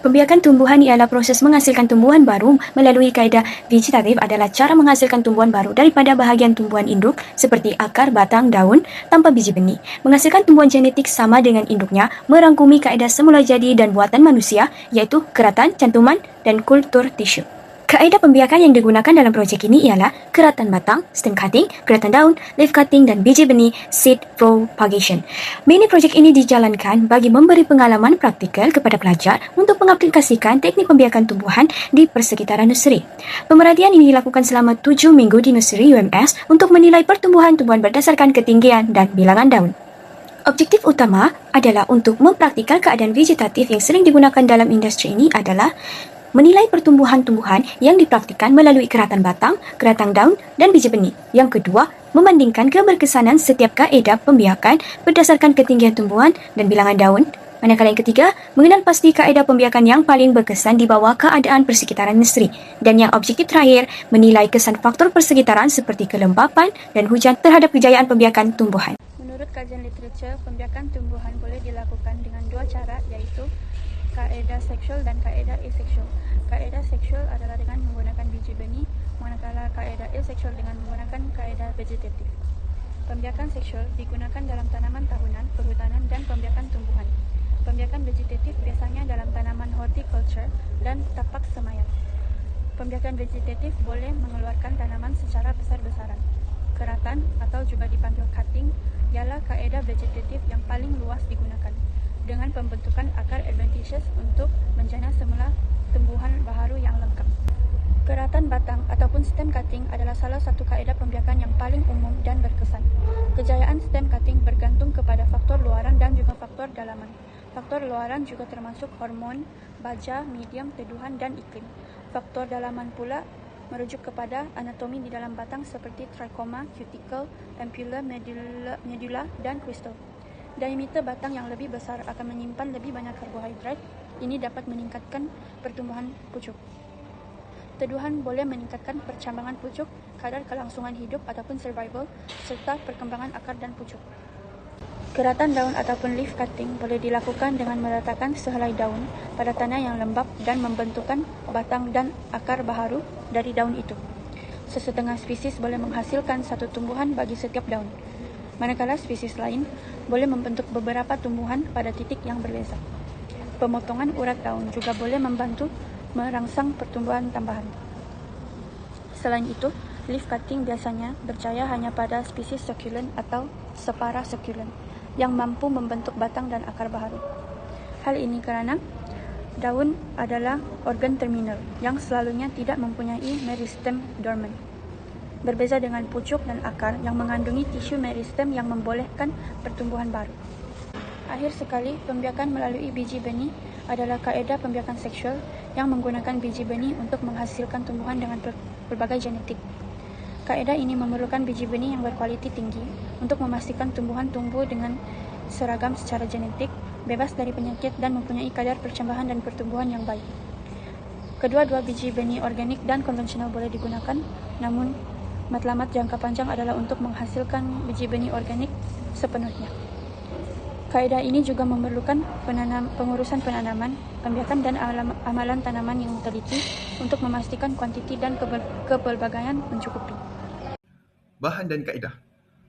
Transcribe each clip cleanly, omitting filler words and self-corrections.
Pembiakan tumbuhan ialah proses menghasilkan tumbuhan baru melalui kaedah vegetatif adalah cara menghasilkan tumbuhan baru daripada bahagian tumbuhan induk seperti akar, batang, daun tanpa biji benih. Menghasilkan tumbuhan genetik sama dengan induknya merangkumi kaedah semula jadi dan buatan manusia iaitu keratan, cantuman dan kultur tisu. Kaedah pembiakan yang digunakan dalam projek ini ialah keratan batang, stem cutting, keratan daun, leaf cutting dan biji benih, seed propagation. Mini projek ini dijalankan bagi memberi pengalaman praktikal kepada pelajar untuk mengaplikasikan teknik pembiakan tumbuhan di persekitaran nursery. Pemerhatian ini dilakukan selama 7 minggu di nursery UMS untuk menilai pertumbuhan-tumbuhan berdasarkan ketinggian dan bilangan daun. Objektif utama adalah untuk mempraktikal keadaan vegetatif yang sering digunakan dalam industri ini adalah menilai pertumbuhan-tumbuhan yang dipraktikkan melalui keratan batang, keratan daun, dan biji benih. Yang kedua, membandingkan keberkesanan setiap kaedah pembiakan berdasarkan ketinggian tumbuhan dan bilangan daun. Manakala yang ketiga, mengenal pasti kaedah pembiakan yang paling berkesan di bawah keadaan persekitaran nursery. Dan yang objektif terakhir, menilai kesan faktor persekitaran seperti kelembapan dan hujan terhadap kejayaan pembiakan tumbuhan. Menurut kajian literatur, pembiakan tumbuhan boleh dilakukan dengan dua cara, iaitu kaedah seksual dan kaedah aseksual. Kaedah seksual adalah dengan menggunakan biji benih, manakala kaedah aseksual dengan menggunakan kaedah vegetatif. Pembiakan seksual digunakan dalam tanaman tahunan, perhutanan dan pembiakan tumbuhan. Pembiakan vegetatif biasanya dalam tanaman horticulture dan tapak semayan. Pembiakan vegetatif boleh mengeluarkan tanaman secara besar-besaran. Keratan atau juga dipanggil cutting ialah kaedah vegetatif yang paling luas digunakan, dengan pembentukan akar adventitious untuk menjana semula tumbuhan baharu yang lengkap. Keratan batang ataupun stem cutting adalah salah satu kaedah pembiakan yang paling umum dan berkesan. Kejayaan stem cutting bergantung kepada faktor luaran dan juga faktor dalaman. Faktor luaran juga termasuk hormon, baja, medium, teduhan dan iklim. Faktor dalaman pula merujuk kepada anatomi di dalam batang seperti trichoma, cuticle, ampulla, medulla dan kristal. Diameter batang yang lebih besar akan menyimpan lebih banyak karbohidrat. Ini dapat meningkatkan pertumbuhan pucuk. Teduhan boleh meningkatkan percambangan pucuk, kadar kelangsungan hidup ataupun survival, serta perkembangan akar dan pucuk. Keratan daun ataupun leaf cutting boleh dilakukan dengan meletakkan sehelai daun pada tanah yang lembap dan membentukkan batang dan akar baharu dari daun itu. Sesetengah spesies boleh menghasilkan satu tumbuhan bagi setiap daun, manakala spesies lain boleh membentuk beberapa tumbuhan pada titik yang berbeza. Pemotongan urat daun juga boleh membantu merangsang pertumbuhan tambahan. Selain itu, leaf cutting biasanya berjaya hanya pada spesies succulent atau separa succulent yang mampu membentuk batang dan akar baharu. Hal ini kerana daun adalah organ terminal yang selalunya tidak mempunyai meristem dormant. Berbeza dengan pucuk dan akar yang mengandungi tisu meristem yang membolehkan pertumbuhan baru. Akhir sekali, pembiakan melalui biji benih adalah kaedah pembiakan seksual yang menggunakan biji benih untuk menghasilkan tumbuhan dengan berbagai genetik. Kaedah ini memerlukan biji benih yang berkualiti tinggi untuk memastikan tumbuhan tumbuh dengan seragam secara genetik, bebas dari penyakit dan mempunyai kadar percambahan dan pertumbuhan yang baik. Kedua-dua biji benih organik dan konvensional boleh digunakan, namun matlamat jangka panjang adalah untuk menghasilkan biji benih organik sepenuhnya. Kaedah ini juga memerlukan pengurusan penanaman, pembiakan dan amalan tanaman yang teliti untuk memastikan kuantiti dan kepelbagaian mencukupi. Bahan dan kaedah.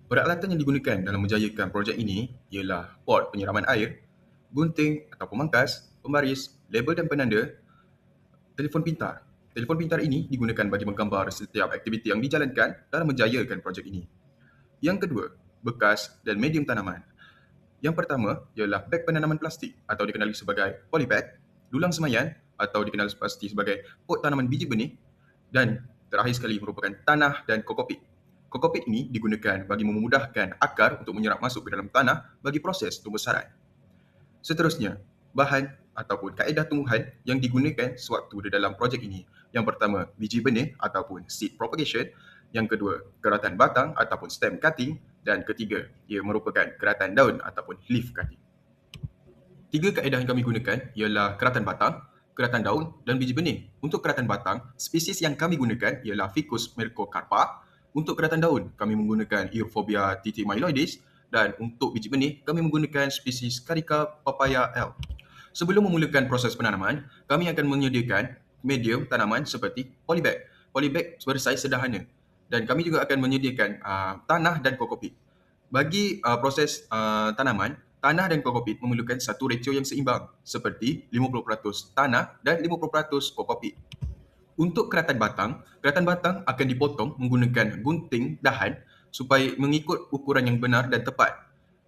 Peralatan yang digunakan dalam menjayakan projek ini ialah pot penyiraman air, gunting atau pemangkas, pembaris, label dan penanda, telefon pintar. Telefon pintar ini digunakan bagi menggambar setiap aktiviti yang dijalankan dalam menjayakan projek ini. Yang kedua, bekas dan medium tanaman. Yang pertama ialah beg penanaman plastik atau dikenali sebagai polybag, dulang semayan atau dikenal pasti sebagai pot tanaman biji benih, dan terakhir sekali merupakan tanah dan kokopit. Kokopit ini digunakan bagi memudahkan akar untuk menyerap masuk ke dalam tanah bagi proses tumbuh sarang. Seterusnya, bahan ataupun kaedah tumbuhan yang digunakan sewaktu di dalam projek ini. Yang pertama, biji benih ataupun seed propagation. Yang kedua, keratan batang ataupun stem cutting. Dan ketiga, ia merupakan keratan daun ataupun leaf cutting. Tiga kaedah yang kami gunakan ialah keratan batang, keratan daun dan biji benih. Untuk keratan batang, spesies yang kami gunakan ialah Ficus mercocarpa. Untuk keratan daun, kami menggunakan Euphorbia titimyloides. Dan untuk biji benih, kami menggunakan spesies Carica papaya L. Sebelum memulakan proses penanaman, kami akan menyediakan medium tanaman seperti polybag. Polybag bersaiz sederhana. Dan kami juga akan menyediakan tanah dan kokopit. Bagi proses tanaman, tanah dan kokopit memerlukan satu ratio yang seimbang seperti 50% tanah dan 50% kokopit. Untuk keratan batang akan dipotong menggunakan gunting dahan supaya mengikut ukuran yang benar dan tepat.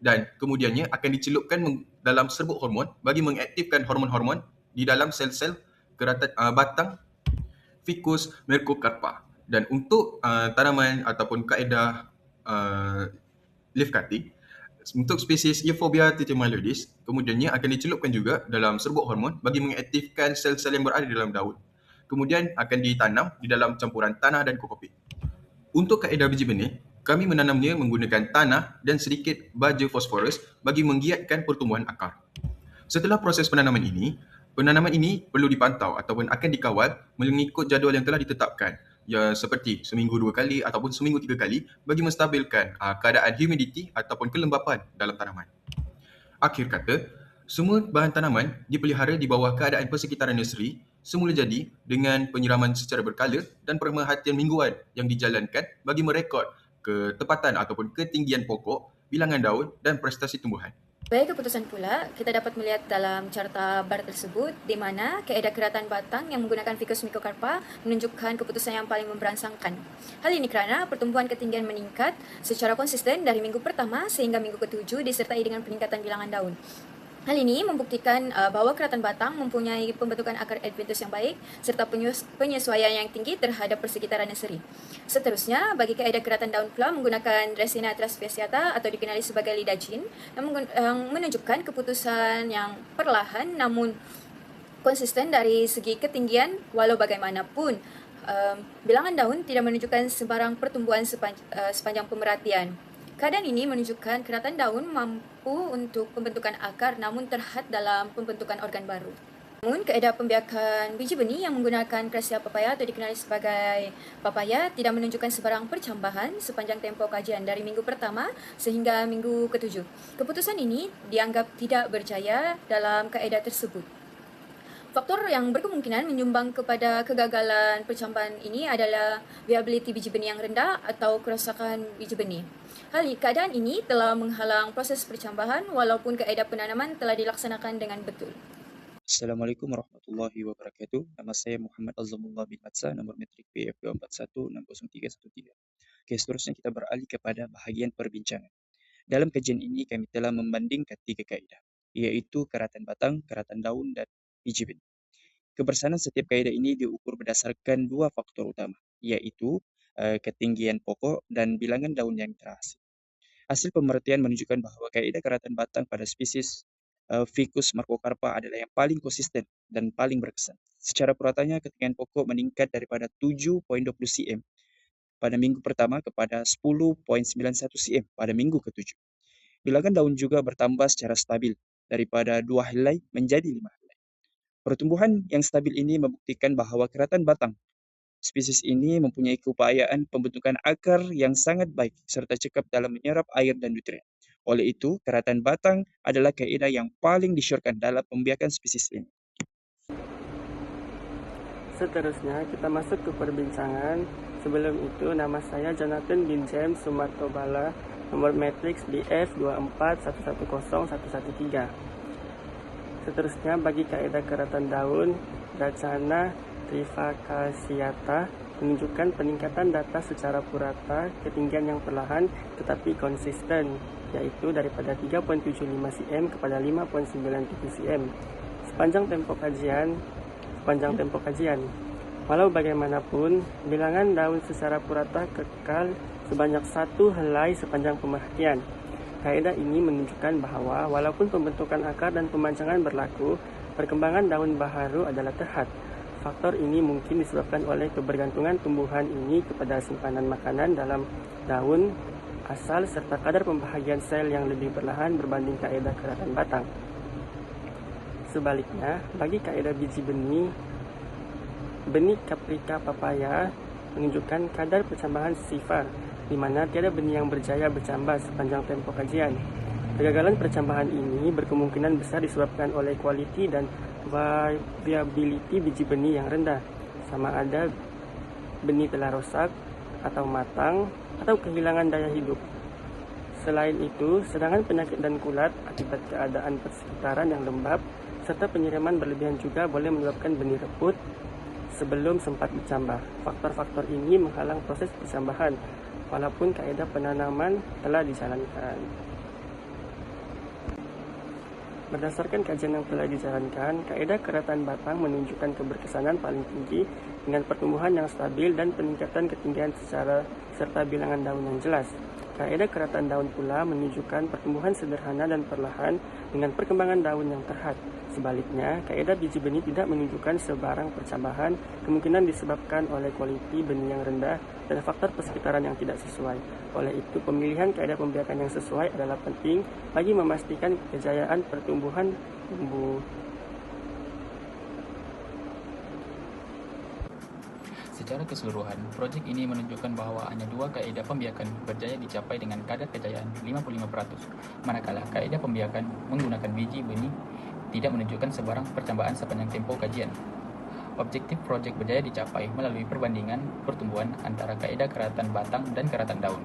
Dan kemudiannya akan dicelupkan dalam serbuk hormon bagi mengaktifkan hormon-hormon di dalam sel-sel keratan batang Ficus mercocarpa. Dan untuk tanaman ataupun kaedah leaf cutting, untuk spesies Euphorbia titimyloides, kemudiannya akan dicelupkan juga dalam serbuk hormon bagi mengaktifkan sel-sel yang berada di dalam daun. Kemudian akan ditanam di dalam campuran tanah dan kokopit. Untuk kaedah biji benih, kami menanamnya menggunakan tanah dan sedikit baja fosforus bagi menggiatkan pertumbuhan akar. Setelah proses penanaman ini perlu dipantau ataupun akan dikawal mengikut jadual yang telah ditetapkan, ya, seperti seminggu 2 kali ataupun seminggu 3 kali bagi menstabilkan keadaan humidity ataupun kelembapan dalam tanaman. Akhir kata, semua bahan tanaman dipelihara di bawah keadaan persekitaran nursery semula jadi dengan penyiraman secara berkala dan pemerhatian mingguan yang dijalankan bagi merekod ketepatan ataupun ketinggian pokok, bilangan daun dan prestasi tumbuhan. Sebagai keputusan pula, kita dapat melihat dalam carta bar tersebut di mana kaedah keratan batang yang menggunakan Ficus mercocarpa menunjukkan keputusan yang paling memberangsangkan. Hal ini kerana pertumbuhan ketinggian meningkat secara konsisten dari minggu pertama sehingga minggu ke-7 disertai dengan peningkatan bilangan daun. Hal ini membuktikan bahawa keratan batang mempunyai pembentukan akar adventitious yang baik serta penyesuaian yang tinggi terhadap persekitaran nursery. Seterusnya, bagi kaedah keratan daun pula menggunakan Dracaena transvasata atau dikenali sebagai lidacin yang menunjukkan keputusan yang perlahan namun konsisten dari segi ketinggian walau bagaimanapun. Bilangan daun tidak menunjukkan sebarang pertumbuhan sepanjang pemerhatian. Keadaan ini menunjukkan keratan daun mampu untuk pembentukan akar namun terhad dalam pembentukan organ baru. Namun, kaedah pembiakan biji benih yang menggunakan Crassula papaya atau dikenali sebagai papaya tidak menunjukkan sebarang percambahan sepanjang tempoh kajian dari minggu pertama sehingga minggu ke-7. Keputusan ini dianggap tidak berjaya dalam kaedah tersebut. Faktor yang berkemungkinan menyumbang kepada kegagalan percambahan ini adalah viability biji benih yang rendah atau kerosakan biji benih. Keadaan ini telah menghalang proses percambahan walaupun kaedah penanaman telah dilaksanakan dengan betul. Assalamualaikum warahmatullahi wabarakatuh. Nama saya Muhammad Azamullah bin Matsa, nomor metrik PF 241601313. Oke, seterusnya kita beralih kepada bahagian perbincangan. Dalam kajian ini kami telah membandingkan 3 kaedah, yaitu keratan batang, keratan daun, dan biji benih. Kebersamaan setiap kaedah ini diukur berdasarkan 2 faktor utama, yaitu ketinggian pokok dan bilangan daun yang terhasil. Hasil penelitian menunjukkan bahwa kaedah keratan batang pada spesies Ficus mercocarpa adalah yang paling konsisten dan paling berkesan. Secara puratannya, ketinggian pokok meningkat daripada 7.20 cm pada minggu pertama kepada 10.91 cm pada minggu ke-7. Bilangan daun juga bertambah secara stabil daripada 2 helai menjadi 5 helai. Pertumbuhan yang stabil ini membuktikan bahawa keratan batang spesies ini mempunyai keupayaan pembentukan akar yang sangat baik serta cekap dalam menyerap air dan nutrien. Oleh itu, keratan batang adalah kaedah yang paling disyorkan dalam pembiakan spesies ini. Seterusnya, kita masuk ke perbincangan. Sebelum itu, nama saya Jonathan bin James Sumartobala, nomor matriks BF 241101113. Seterusnya, bagi kaedah keratan daun, Dracaena trifasciata menunjukkan peningkatan data secara purata ketinggian yang perlahan tetapi konsisten, yaitu daripada 3.75 cm kepada 5.97 cm sepanjang tempoh kajian. Walau bagaimanapun, bilangan daun secara purata kekal sebanyak 1 helai sepanjang pemerhatian. Kaedah ini menunjukkan bahawa walaupun pembentukan akar dan pemancangan berlaku, perkembangan daun baharu adalah terhad. Faktor ini mungkin disebabkan oleh kebergantungan tumbuhan ini kepada simpanan makanan dalam daun asal serta kadar pembahagian sel yang lebih perlahan berbanding kaedah keratan batang. Sebaliknya, bagi kaedah biji benih Caprica papaya menunjukkan kadar percambahan sifar, di mana tiada benih yang berjaya bercambah sepanjang tempoh kajian. Kegagalan percambahan ini berkemungkinan besar disebabkan oleh kualiti dan viability biji benih yang rendah, sama ada benih telah rosak atau matang atau kehilangan daya hidup. Selain itu, serangan penyakit dan kulat akibat keadaan persekitaran yang lembab serta penyiraman berlebihan juga boleh menyebabkan benih reput sebelum sempat dicambah. Faktor-faktor ini menghalang proses percambahan walaupun kaedah penanaman telah dijalankan. Berdasarkan kajian yang telah dijalankan, kaedah keratan batang menunjukkan keberkesanan paling tinggi dengan pertumbuhan yang stabil dan peningkatan ketinggian serta bilangan daun yang jelas. Kaedah keratan daun pula menunjukkan pertumbuhan sederhana dan perlahan dengan perkembangan daun yang terhad. Sebaliknya, kaedah biji benih tidak menunjukkan sebarang percambahan, kemungkinan disebabkan oleh kualiti benih yang rendah dan faktor persekitaran yang tidak sesuai. Oleh itu, pemilihan kaedah pembiakan yang sesuai adalah penting bagi memastikan kejayaan pertumbuhan tumbuh. Secara keseluruhan, projek ini menunjukkan bahwa hanya dua kaedah pembiakan berjaya dicapai dengan kadar kejayaan 55%, manakala kaedah pembiakan menggunakan biji benih tidak menunjukkan sebarang percambahan sepanjang tempoh kajian. Objektif projek berjaya dicapai melalui perbandingan pertumbuhan antara kaedah keratan batang dan keratan daun.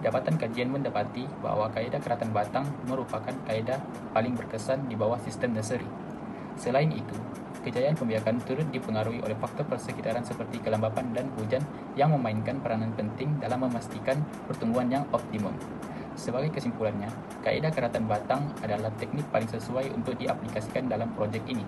Dapatan kajian mendapati bahwa kaedah keratan batang merupakan kaedah paling berkesan di bawah sistem nursery. Selain itu, kejayaan pembiakan turut dipengaruhi oleh faktor persekitaran seperti kelembapan dan hujan yang memainkan peranan penting dalam memastikan pertumbuhan yang optimum. Sebagai kesimpulannya, kaedah keratan batang adalah teknik paling sesuai untuk diaplikasikan dalam projek ini.